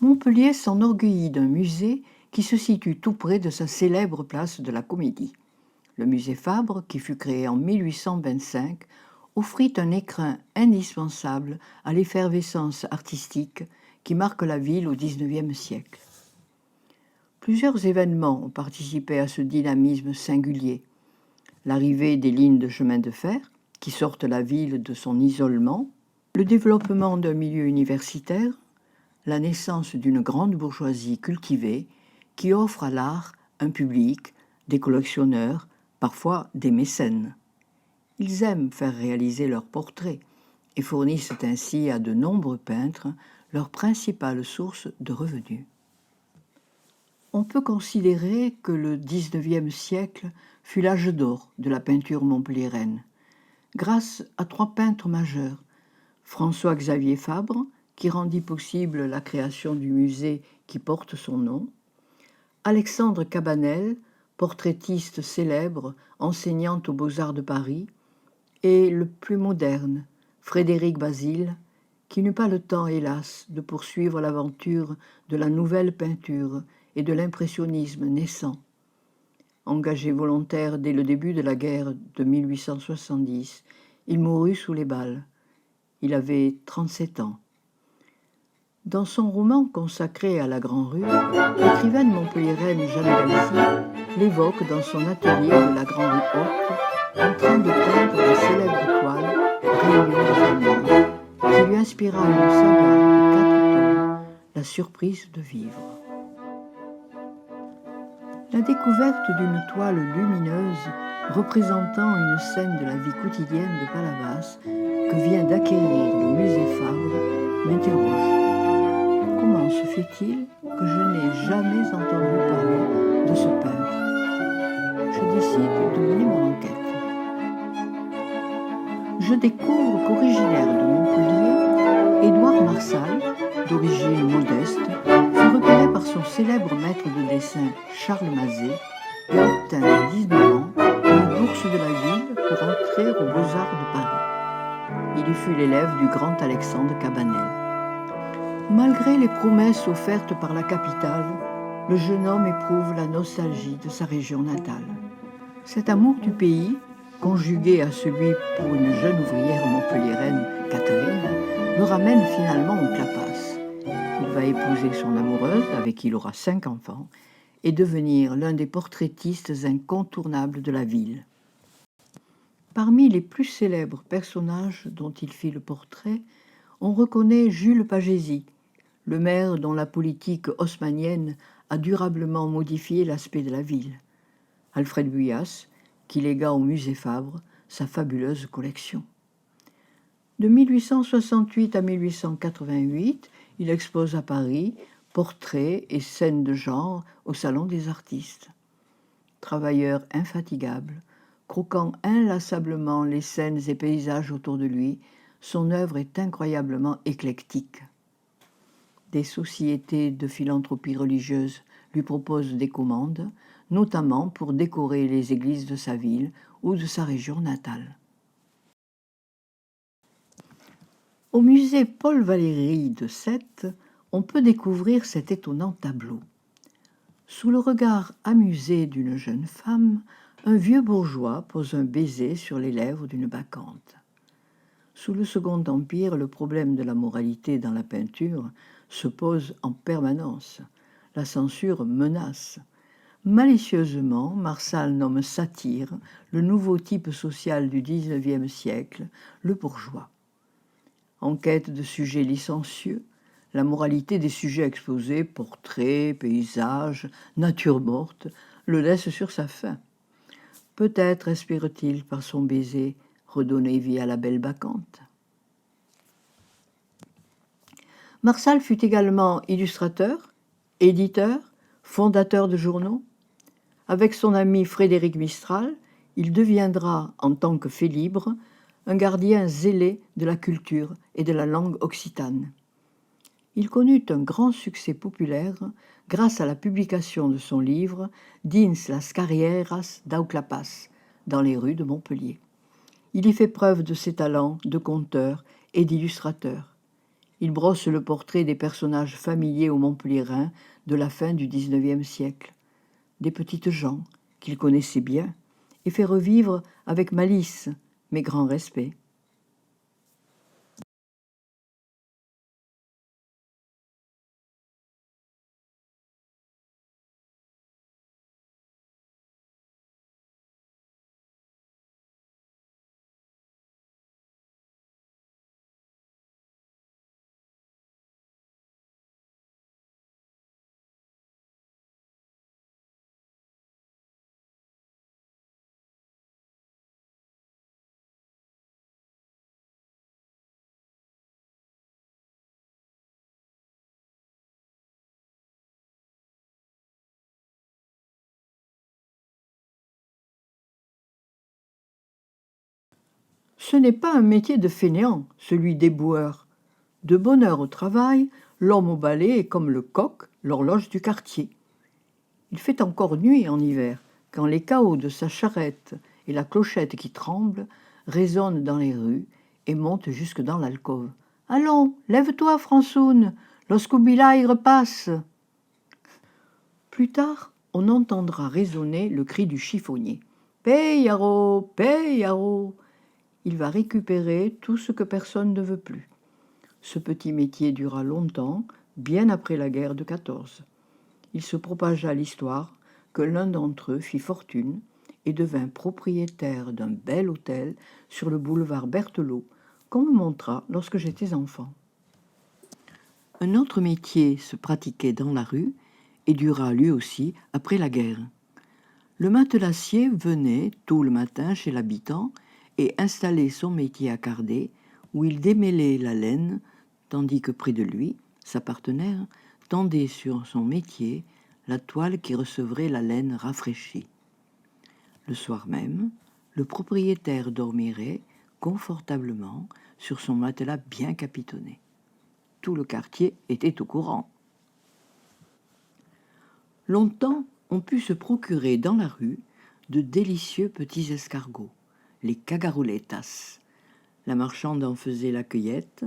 Montpellier s'enorgueillit d'un musée qui se situe tout près de sa célèbre place de la Comédie. Le musée Fabre, qui fut créé en 1825, offrit un écrin indispensable à l'effervescence artistique qui marque la ville au XIXe siècle. Plusieurs événements ont participé à ce dynamisme singulier. L'arrivée des lignes de chemin de fer, qui sortent la ville de son isolement, le développement d'un milieu universitaire, la naissance d'une grande bourgeoisie cultivée qui offre à l'art un public, des collectionneurs, parfois des mécènes. Ils aiment faire réaliser leurs portraits et fournissent ainsi à de nombreux peintres leur principale source de revenus. On peut considérer que le XIXe siècle fut l'âge d'or de la peinture montpelliéraine, grâce à trois peintres majeurs, François-Xavier Fabre, qui rendit possible la création du musée qui porte son nom, Alexandre Cabanel, portraitiste célèbre, enseignant aux Beaux-Arts de Paris, et le plus moderne, Frédéric Bazille, qui n'eut pas le temps, hélas, de poursuivre l'aventure de la nouvelle peinture et de l'impressionnisme naissant. Engagé volontaire dès le début de la guerre de 1870, il mourut sous les balles. Il avait 37 ans. Dans son roman consacré à la Grand-Rue, l'écrivaine montpelliéraine Jeanne Galcy l'évoque dans son atelier de la Grand-Rue Haute en train de peindre la célèbre toile Réunion des Allemands, qui lui inspira une saga de 4 tomes, La surprise de vivre. La découverte d'une toile lumineuse représentant une scène de la vie quotidienne de Palavas que vient d'acquérir le musée Fabre m'interroge. Comment se fait-il que je n'ai jamais entendu parler de ce peintre? Je décide de mener mon enquête. Je découvre qu'originaire de Montpellier, Édouard Marsal, d'origine modeste, fut repéré par son célèbre maître de dessin Charles Mazet et obtint à 19 ans une bourse de la ville pour entrer aux Beaux-Arts de Paris. Il y fut l'élève du grand Alexandre Cabanel. Malgré les promesses offertes par la capitale, le jeune homme éprouve la nostalgie de sa région natale. Cet amour du pays, conjugué à celui pour une jeune ouvrière montpelliéraine, Catherine, le ramène finalement au Clapas. Il va épouser son amoureuse, avec qui il aura 5 enfants, et devenir l'un des portraitistes incontournables de la ville. Parmi les plus célèbres personnages dont il fit le portrait, on reconnaît Jules Pagési, le maire dont la politique haussmannienne a durablement modifié l'aspect de la ville. Alfred Buyas, qui légua au musée Fabre sa fabuleuse collection. De 1868 à 1888, il expose à Paris portraits et scènes de genre au Salon des artistes. Travailleur infatigable, croquant inlassablement les scènes et paysages autour de lui, son œuvre est incroyablement éclectique. Des sociétés de philanthropie religieuse lui proposent des commandes, notamment pour décorer les églises de sa ville ou de sa région natale. Au musée Paul Valéry de Sète, on peut découvrir cet étonnant tableau. Sous le regard amusé d'une jeune femme, un vieux bourgeois pose un baiser sur les lèvres d'une bacchante. Sous le Second Empire, le problème de la moralité dans la peinture se pose en permanence. La censure menace. Malicieusement, Marsal nomme satire le nouveau type social du XIXe siècle, le bourgeois. En quête de sujets licencieux, la moralité des sujets exposés, portraits, paysages, nature morte, le laisse sur sa faim. Peut-être espère-t-il par son baiser redonner vie à la belle bacchante. Marsal fut également illustrateur, éditeur, fondateur de journaux. Avec son ami Frédéric Mistral, il deviendra, en tant que fait libre, un gardien zélé de la culture et de la langue occitane. Il connut un grand succès populaire grâce à la publication de son livre « Dins las carrieras d'au Clapas » dans les rues de Montpellier. Il y fait preuve de ses talents de conteur et d'illustrateur. Il brosse le portrait des personnages familiers aux Montpelliérains de la fin du XIXe siècle, des petites gens qu'il connaissait bien, et fait revivre avec malice, mais grand respect. Ce n'est pas un métier de fainéant, celui d'éboueur. De bonne heure au travail, l'homme au balai est comme le coq, l'horloge du quartier. Il fait encore nuit en hiver, quand les cahots de sa charrette et la clochette qui tremble résonnent dans les rues et montent jusque dans l'alcôve. « Allons, lève-toi, Françoune, l'Oscubilaï repasse !» Plus tard, on entendra résonner le cri du chiffonnier. « Payaro, payaro !» Il va récupérer tout ce que personne ne veut plus. Ce petit métier dura longtemps, bien après la guerre de 14. Il se propagea l'histoire que l'un d'entre eux fit fortune et devint propriétaire d'un bel hôtel sur le boulevard Berthelot, qu'on me montra lorsque j'étais enfant. Un autre métier se pratiquait dans la rue et dura lui aussi après la guerre. Le matelassier venait tôt le matin chez l'habitant et installait son métier à carder, où il démêlait la laine, tandis que près de lui, sa partenaire tendait sur son métier la toile qui recevrait la laine rafraîchie. Le soir même, le propriétaire dormirait confortablement sur son matelas bien capitonné. Tout le quartier était au courant. Longtemps, on put se procurer dans la rue de délicieux petits escargots, les cagaroletas. La marchande en faisait la cueillette,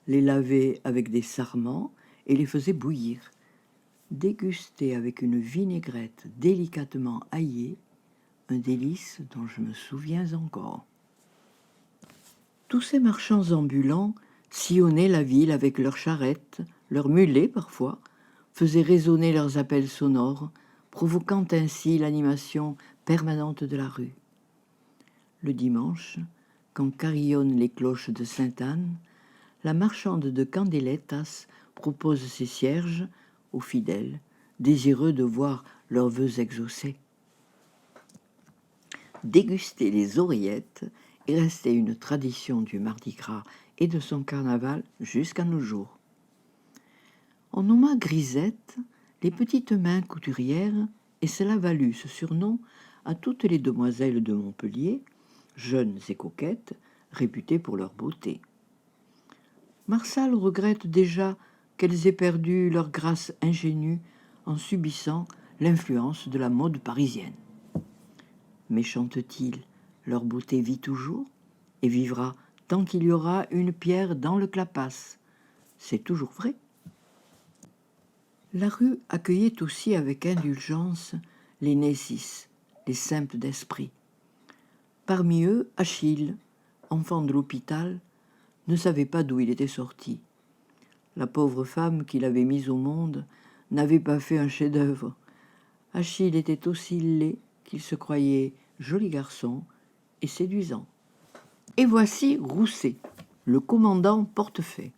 les lavait avec des sarments et les faisait bouillir. Dégustés avec une vinaigrette délicatement aillée, un délice dont je me souviens encore. Tous ces marchands ambulants sillonnaient la ville avec leurs charrettes, leurs mulets parfois, faisaient résonner leurs appels sonores, provoquant ainsi l'animation permanente de la rue. Le dimanche, quand carillonnent les cloches de Sainte-Anne, la marchande de candeletas propose ses cierges aux fidèles, désireux de voir leurs vœux exaucés. Déguster les oreillettes est resté une tradition du Mardi Gras et de son carnaval jusqu'à nos jours. On nomma Grisette les petites mains couturières et cela valut ce surnom à toutes les demoiselles de Montpellier, jeunes et coquettes, réputées pour leur beauté. Marsal regrette déjà qu'elles aient perdu leur grâce ingénue en subissant l'influence de la mode parisienne. Mais chante-t-il, leur beauté vit toujours et vivra tant qu'il y aura une pierre dans le clapasse. C'est toujours vrai. La rue accueillait aussi avec indulgence les Nessis, les simples d'esprit. Parmi eux, Achille, enfant de l'hôpital, ne savait pas d'où il était sorti. La pauvre femme qui l'avait mis au monde n'avait pas fait un chef-d'œuvre. Achille était aussi laid qu'il se croyait joli garçon et séduisant. Et voici Rousset, le commandant Portefaix.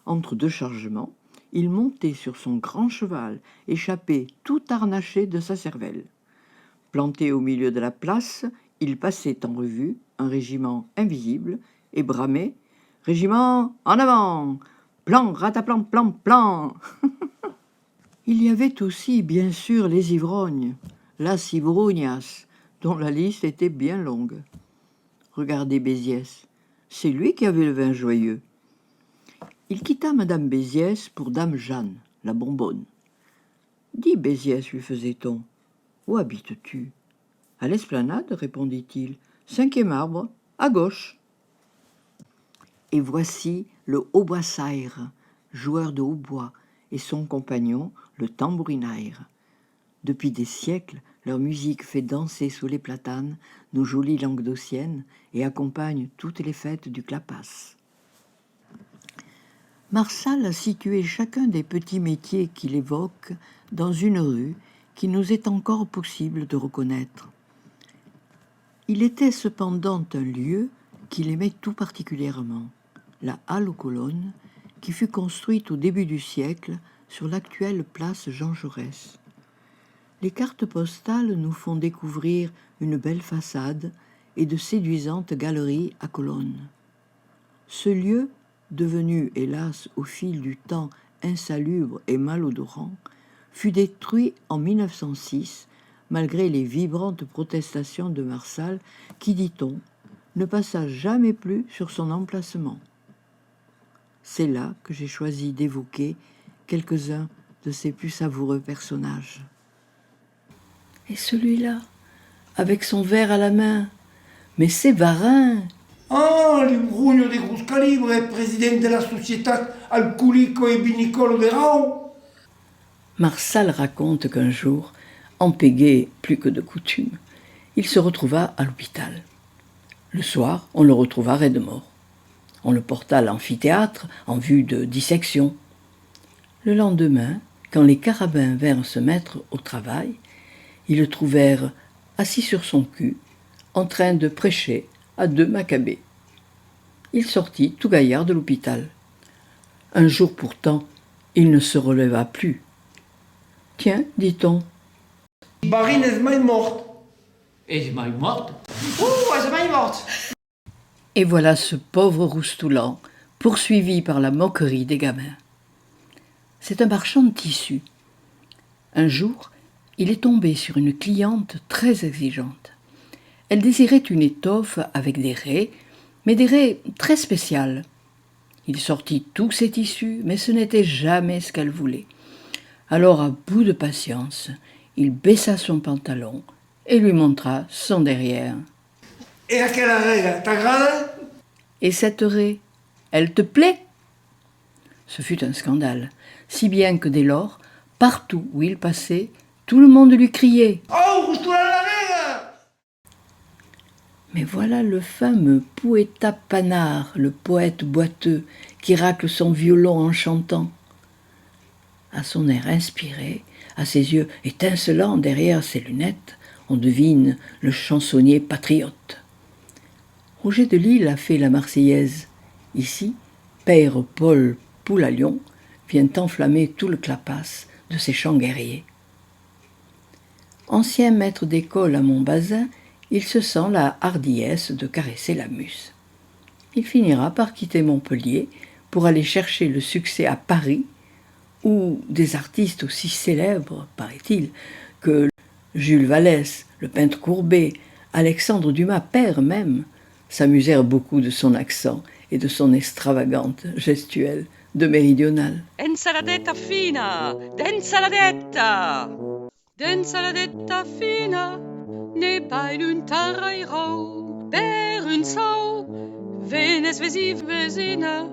Entre deux chargements, il montait sur son grand cheval, échappé tout harnaché de sa cervelle. Planté au milieu de la place, il passait en revue un régiment invisible et bramait « Régiment, en avant ! Plan, rataplan, plan, plan !» Il y avait aussi, bien sûr, les ivrognes, las ivrognas, dont la liste était bien longue. Regardez Béziès, c'est lui qui avait le vin joyeux. Il quitta madame Béziès pour dame Jeanne, la bonbonne. « Dis, Béziès, lui faisait-on, où habites-tu ?»« À l'Esplanade, répondit-il, 5e arbre, à gauche. » Et voici le hautboissaire, joueur de hautbois, et son compagnon, le tambourinaire. Depuis des siècles, leur musique fait danser sous les platanes nos jolies languedociennes et accompagne toutes les fêtes du Clapas. Marsal a situé chacun des petits métiers qu'il évoque dans une rue qu'il nous est encore possible de reconnaître. Il était cependant un lieu qu'il aimait tout particulièrement, la Halle aux Colonnes, qui fut construite au début du siècle sur l'actuelle place Jean Jaurès. Les cartes postales nous font découvrir une belle façade et de séduisantes galeries à colonnes. Ce lieu, devenu hélas au fil du temps insalubre et malodorant, fut détruit en 1906 malgré les vibrantes protestations de Marsal qui, dit-on, ne passa jamais plus sur son emplacement. C'est là que j'ai choisi d'évoquer quelques-uns de ses plus savoureux personnages. Et celui-là, avec son verre à la main, mais c'est Varin. Ah, Librugno de Cruz Calibre, président de la Societat Alcoolico e Vinicolo de Rao. Marsal raconte qu'un jour, empégué plus que de coutume, il se retrouva à l'hôpital. Le soir, on le retrouva raide mort. On le porta à l'amphithéâtre en vue de dissection. Le lendemain, quand les carabins vinrent se mettre au travail, ils le trouvèrent assis sur son cul, en train de prêcher à 2 macabées. Il sortit tout gaillard de l'hôpital. Un jour pourtant, il ne se releva plus. « Tiens, dit-on. »« Barin est mai morte. »« Est mai morte. »« est mai morte. » Et voilà ce pauvre Roustoulan, poursuivi par la moquerie des gamins. C'est un marchand de tissus. Un jour, il est tombé sur une cliente très exigeante. Elle désirait une étoffe avec des raies, mais des raies très spéciales. Il sortit tous ses tissus, mais ce n'était jamais ce qu'elle voulait. Alors, à bout de patience, il baissa son pantalon et lui montra son derrière. « Et à quelle raie t'agrade ?»« Et cette raie, elle te plaît ?» Ce fut un scandale, si bien que dès lors, partout où il passait, tout le monde lui criait « Oh, Roustoulan la raie !» Mais voilà le fameux Poeta Panard, le poète boiteux, qui racle son violon en chantant. À son air inspiré, à ses yeux étincelants derrière ses lunettes, on devine le chansonnier patriote. Roger de Lisle a fait la Marseillaise. Ici, Père Paul Poulalion vient enflammer tout le Clapas de ses chants guerriers. Ancien maître d'école à Montbazin, il se sent la hardiesse de caresser la muse. Il finira par quitter Montpellier pour aller chercher le succès à Paris, où des artistes aussi célèbres, paraît-il, que Jules Vallès, le peintre Courbet, Alexandre Dumas père même, s'amusèrent beaucoup de son accent et de son extravagante gestuelle de méridionale. Ensaladetta fina, d'ensaladetta, d'ensaladetta fina, n'est pas une tarrairo, per un sau, venes vesi vesina,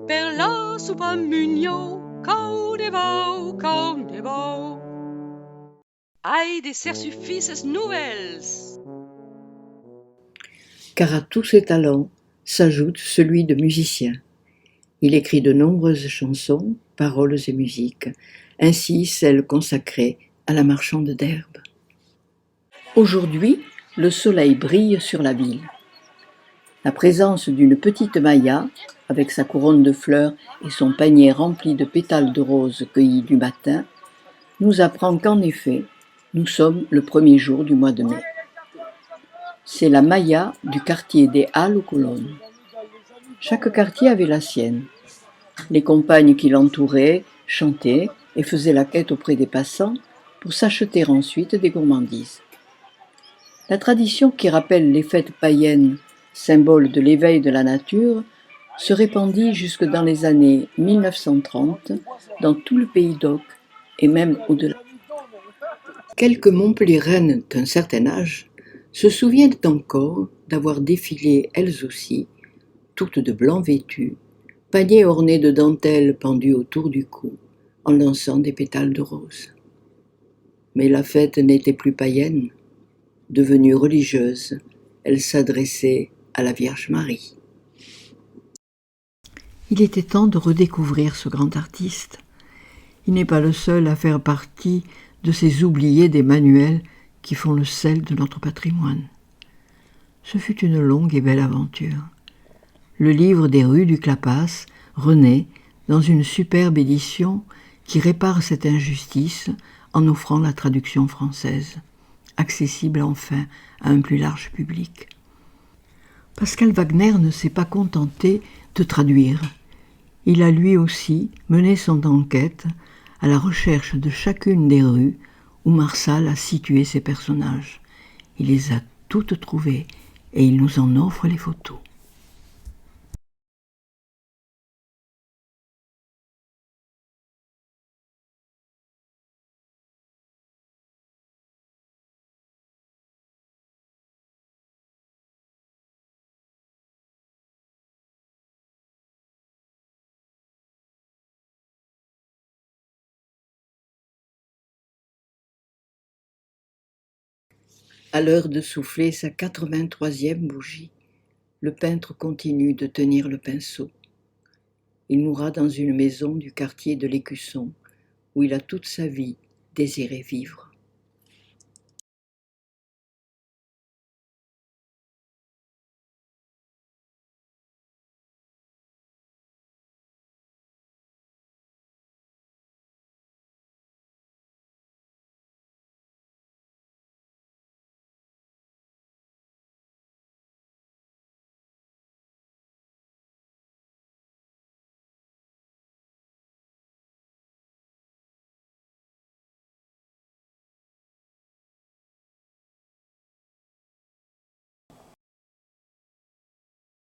per la supa mugno, cau de bau, cau de bau. Aïe des suffices nouvelles. Car à tous ses talents s'ajoute celui de musicien. Il écrit de nombreuses chansons, paroles et musiques, ainsi celle consacrée à la marchande d'herbe. Aujourd'hui, le soleil brille sur la ville. La présence d'une petite Maya, avec sa couronne de fleurs et son panier rempli de pétales de roses cueillis du matin, nous apprend qu'en effet, nous sommes le premier jour du mois de mai. C'est la Maya du quartier des Halles aux Colonnes. Chaque quartier avait la sienne. Les compagnes qui l'entouraient chantaient et faisaient la quête auprès des passants pour s'acheter ensuite des gourmandises. La tradition qui rappelle les fêtes païennes, symbole de l'éveil de la nature, se répandit jusque dans les années 1930 dans tout le pays d'Oc et même au-delà. Quelques Montpelliéraines d'un certain âge se souviennent encore d'avoir défilé elles aussi, toutes de blanc vêtues, paniers ornés de dentelles pendues autour du cou, en lançant des pétales de rose. Mais la fête n'était plus païenne. Devenue religieuse, elle s'adressait à la Vierge Marie. Il était temps de redécouvrir ce grand artiste. Il n'est pas le seul à faire partie de ces oubliés des manuels qui font le sel de notre patrimoine. Ce fut une longue et belle aventure. Le livre des rues du Clapas renaît dans une superbe édition qui répare cette injustice en offrant la traduction française, accessible enfin à un plus large public. Pascal Wagner ne s'est pas contenté de traduire. Il a lui aussi mené son enquête à la recherche de chacune des rues où Marsal a situé ses personnages. Il les a toutes trouvées et il nous en offre les photos. À l'heure de souffler sa 83e bougie, le peintre continue de tenir le pinceau. Il mourra dans une maison du quartier de l'Écusson, où il a toute sa vie désiré vivre.